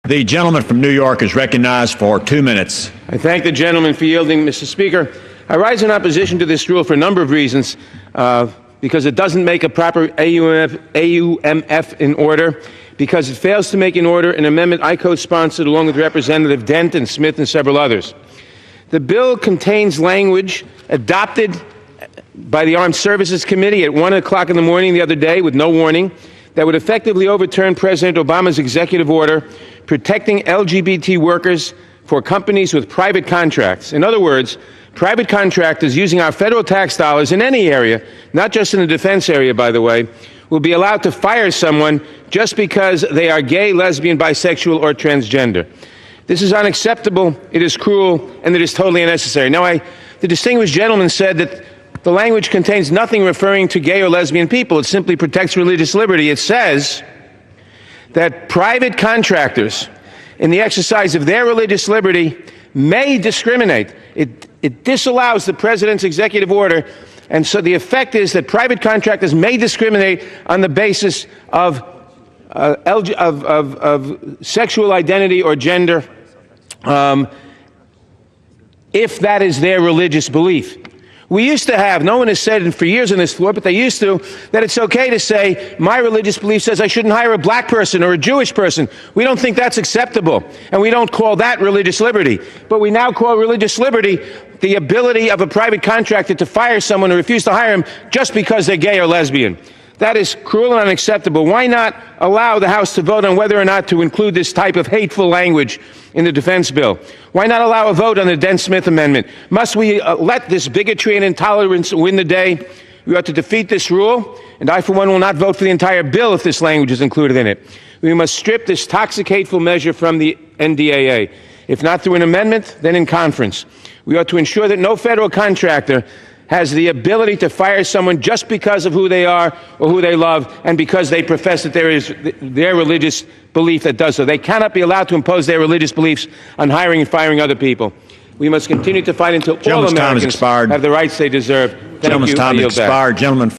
The gentleman from New York is recognized for 2 minutes. I thank the gentleman for yielding, Mr. Speaker. I rise in opposition to this rule for a number of reasons, because it doesn't make a proper AUMF in order, because it fails to make in order an amendment I co-sponsored along with Representative Dent and Smith and several others. The bill contains language adopted by the Armed Services Committee at 1 o'clock in the morning the other day with no warning that would effectively overturn President Obama's executive order protecting LGBT workers for companies with private contracts. In other words, private contractors using our federal tax dollars in any area, not just in the defense area, by the way, will be allowed to fire someone just because they are gay, lesbian, bisexual, or transgender. This is unacceptable, it is cruel, and it is totally unnecessary. Now, the distinguished gentleman said that the language contains nothing referring to gay or lesbian people. It simply protects religious liberty. It says that private contractors, in the exercise of their religious liberty, may discriminate. It disallows the president's executive order, and so the effect is that private contractors may discriminate on the basis of sexual identity or gender, if that is their religious belief. We used to have, no one has said it for years on this floor, but they used to, that it's okay to say, my religious belief says I shouldn't hire a black person or a Jewish person. We don't think that's acceptable, and we don't call that religious liberty. But we now call religious liberty the ability of a private contractor to fire someone or refuse to hire him just because they're gay or lesbian. That is cruel and unacceptable. Why not allow the House to vote on whether or not to include this type of hateful language in the defense bill? Why not allow a vote on the Dent Smith amendment? Must we let this bigotry and intolerance win the day? We ought to defeat this rule, and I, for one, will not vote for the entire bill if this language is included in it. We must strip this toxic, hateful measure from the NDAA. If not through an amendment, then in conference. We ought to ensure that no federal contractor has the ability to fire someone just because of who they are or who they love and because they profess that there is their religious belief that does so. They cannot be allowed to impose their religious beliefs on hiring and firing other people. We must continue to fight until all Americans have the rights they deserve. Thank you. Gentleman's time has expired. Gentleman.